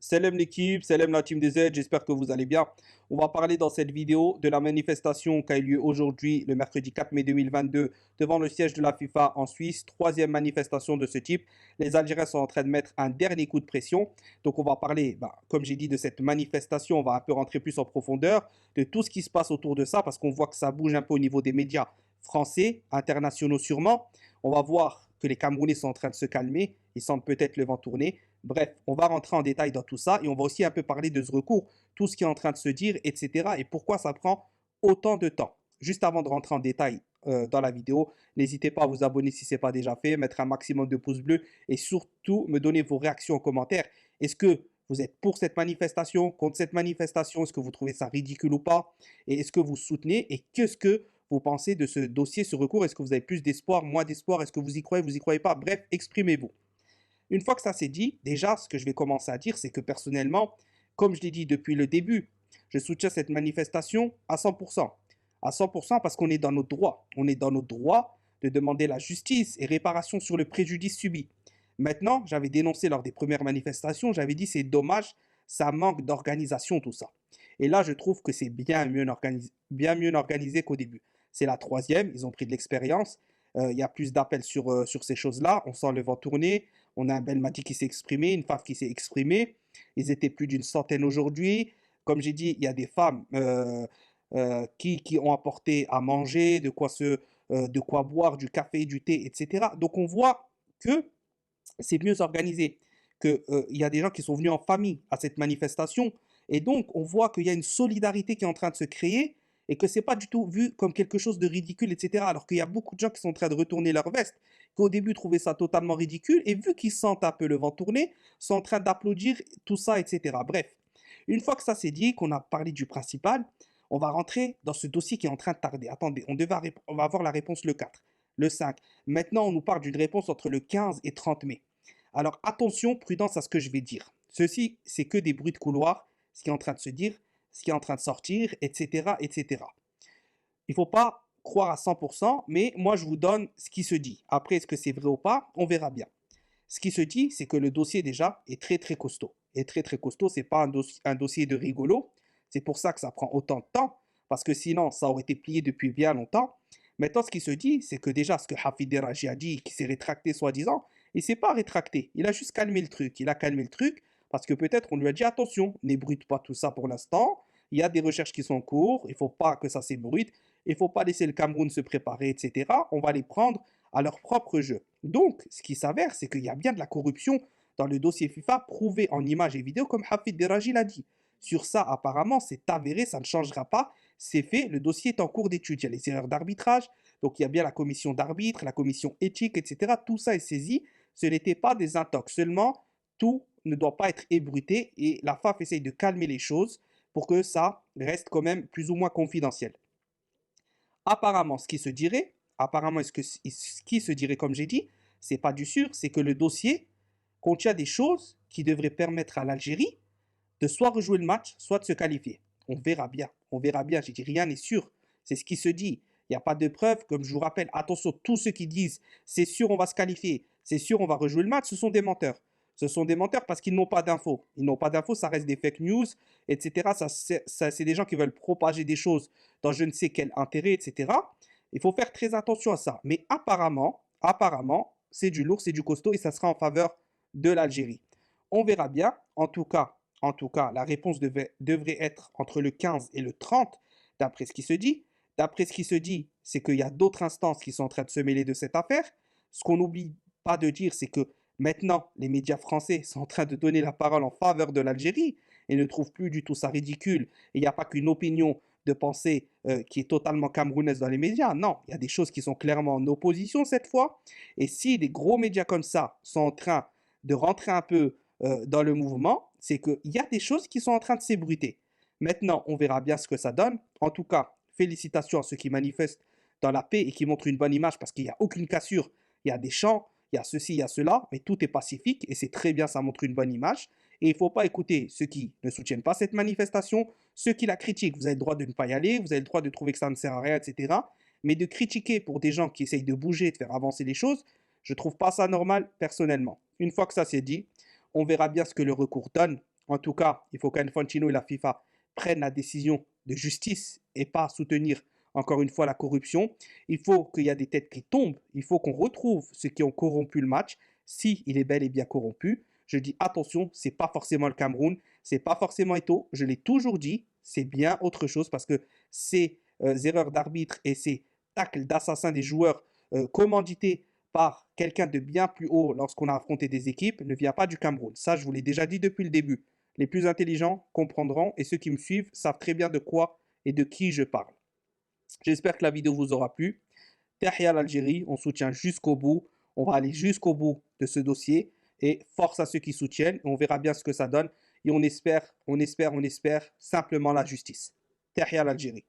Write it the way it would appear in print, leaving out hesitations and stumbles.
Salam l'équipe, salam la team des Z, j'espère que vous allez bien. On va parler dans cette vidéo de la manifestation qui a eu lieu aujourd'hui, le mercredi 4 mai 2022, devant le siège de la FIFA en Suisse. Troisième manifestation de ce type. Les Algériens sont en train de mettre un dernier coup de pression. Donc on va parler, comme j'ai dit, de cette manifestation. On va un peu rentrer plus en profondeur de tout ce qui se passe autour de ça, parce qu'on voit que ça bouge un peu au niveau des médias français, internationaux sûrement. On va voir que les Camerounais sont en train de se calmer. Ils sentent peut-être le vent tourner. Bref, on va rentrer en détail dans tout ça et on va aussi un peu parler de ce recours, tout ce qui est en train de se dire, etc. et pourquoi ça prend autant de temps. Juste avant de rentrer en détail dans la vidéo, n'hésitez pas à vous abonner si ce n'est pas déjà fait, mettre un maximum de pouces bleus et surtout me donner vos réactions en commentaire. Est-ce que vous êtes pour cette manifestation, contre cette manifestation? Est-ce que vous trouvez ça ridicule ou pas? Et est-ce que vous soutenez? Et qu'est-ce que vous pensez de ce dossier, ce recours? Est-ce que vous avez plus d'espoir, moins d'espoir? Est-ce que vous y croyez pas? Bref, exprimez-vous. Une fois que ça c'est dit, déjà, ce que je vais commencer à dire, c'est que personnellement, comme je l'ai dit depuis le début, je soutiens cette manifestation à 100%. À 100% parce qu'on est dans nos droits. On est dans nos droits de demander la justice et réparation sur le préjudice subi. Maintenant, j'avais dénoncé lors des premières manifestations, j'avais dit c'est dommage, ça manque d'organisation tout ça. Et là, je trouve que c'est bien mieux organisé qu'au début. C'est la troisième, ils ont pris de l'expérience. Il y a plus d'appels sur ces choses-là. On sent le vent tourner. On a un Belmadi qui s'est exprimé, une femme qui s'est exprimée. Ils étaient plus d'une centaine aujourd'hui. Comme j'ai dit, il y a des femmes qui ont apporté à manger, de quoi boire, du café, du thé, etc. Donc on voit que c'est mieux organisé, qu'il y a des gens qui sont venus en famille à cette manifestation. Et donc on voit qu'il y a une solidarité qui est en train de se créer et que c'est pas du tout vu comme quelque chose de ridicule, etc. Alors qu'il y a beaucoup de gens qui sont en train de retourner leur veste, qui au début trouvaient ça totalement ridicule, et vu qu'ils sentent un peu le vent tourner, sont en train d'applaudir tout ça, etc. Bref, une fois que ça c'est dit, qu'on a parlé du principal, on va rentrer dans ce dossier qui est en train de tarder. Attendez, on va avoir la réponse le 4, le 5. Maintenant, on nous parle d'une réponse entre le 15 et 30 mai. Alors attention, prudence à ce que je vais dire. Ceci, c'est que des bruits de couloir, ce qui est en train de se dire, ce qui est en train de sortir, etc., etc. Il ne faut pas croire à 100%, mais moi je vous donne ce qui se dit. Après, est-ce que c'est vrai ou pas? On verra bien. Ce qui se dit, c'est que le dossier déjà est très très costaud. Et très très costaud, c'est pas un dossier de rigolo. C'est pour ça que ça prend autant de temps, parce que sinon ça aurait été plié depuis bien longtemps. Maintenant, ce qui se dit, c'est que déjà ce que Hafid Deraji a dit, qui s'est rétracté soi-disant, il s'est pas rétracté. Il a juste calmé le truc. Il a calmé le truc parce que peut-être on lui a dit attention, n'ébruite pas tout ça pour l'instant. Il y a des recherches qui sont en cours. Il faut pas que ça s'ébruite. Il faut pas laisser le Cameroun se préparer, etc. On va les prendre à leur propre jeu. Donc, ce qui s'avère, c'est qu'il y a bien de la corruption dans le dossier FIFA, prouvé en images et vidéos, comme Hafid Deraji l'a dit. Sur ça, apparemment, c'est avéré, ça ne changera pas. C'est fait, le dossier est en cours d'étude. Il y a les erreurs d'arbitrage, donc il y a bien la commission d'arbitre, la commission éthique, etc. Tout ça est saisi. Ce n'était pas des intox, seulement tout ne doit pas être ébruité et la FAF essaye de calmer les choses pour que ça reste quand même plus ou moins confidentiel. Apparemment, ce qui se dirait, comme j'ai dit, c'est pas du sûr, c'est que le dossier contient des choses qui devraient permettre à l'Algérie de soit rejouer le match, soit de se qualifier. On verra bien, j'ai dit rien n'est sûr, c'est ce qui se dit. Il n'y a pas de preuves, comme je vous rappelle, attention, tous ceux qui disent c'est sûr on va se qualifier, c'est sûr on va rejouer le match, ce sont des menteurs. Ce sont des menteurs parce qu'ils n'ont pas d'infos. Ils n'ont pas d'infos, ça reste des fake news, etc. C'est des gens qui veulent propager des choses dans je ne sais quel intérêt, etc. Il faut faire très attention à ça. Mais apparemment, c'est du lourd, c'est du costaud et ça sera en faveur de l'Algérie. On verra bien. En tout cas, la réponse devrait être entre le 15 et le 30, d'après ce qui se dit. D'après ce qui se dit, c'est qu'il y a d'autres instances qui sont en train de se mêler de cette affaire. Ce qu'on n'oublie pas de dire, c'est que maintenant, les médias français sont en train de donner la parole en faveur de l'Algérie et ne trouvent plus du tout ça ridicule. Et il n'y a pas qu'une opinion de pensée qui est totalement camerounaise dans les médias. Non, il y a des choses qui sont clairement en opposition cette fois. Et si des gros médias comme ça sont en train de rentrer un peu dans le mouvement, c'est qu'il y a des choses qui sont en train de s'ébruiter. Maintenant, on verra bien ce que ça donne. En tout cas, félicitations à ceux qui manifestent dans la paix et qui montrent une bonne image parce qu'il n'y a aucune cassure. Il y a des chants, il y a ceci, il y a cela, mais tout est pacifique et c'est très bien, ça montre une bonne image. Et il ne faut pas écouter ceux qui ne soutiennent pas cette manifestation, ceux qui la critiquent. Vous avez le droit de ne pas y aller, vous avez le droit de trouver que ça ne sert à rien, etc. Mais de critiquer pour des gens qui essayent de bouger, de faire avancer les choses, je ne trouve pas ça normal personnellement. Une fois que ça c'est dit, on verra bien ce que le recours donne. En tout cas, il faut qu'Infantino et la FIFA prennent la décision de justice et pas soutenir encore une fois la corruption. Il faut qu'il y ait des têtes qui tombent. Il faut qu'on retrouve ceux qui ont corrompu le match, si il est bel et bien corrompu. Je dis attention, c'est pas forcément le Cameroun, c'est pas forcément Eto'o. Je l'ai toujours dit, c'est bien autre chose parce que ces erreurs d'arbitre et ces tacles d'assassin des joueurs commandités par quelqu'un de bien plus haut lorsqu'on a affronté des équipes ne vient pas du Cameroun. Ça, je vous l'ai déjà dit depuis le début. Les plus intelligents comprendront et ceux qui me suivent savent très bien de quoi et de qui je parle. J'espère que la vidéo vous aura plu. Tahia l'Algérie, on soutient jusqu'au bout. On va aller jusqu'au bout de ce dossier et force à ceux qui soutiennent. On verra bien ce que ça donne et on espère simplement la justice. Tahia l'Algérie.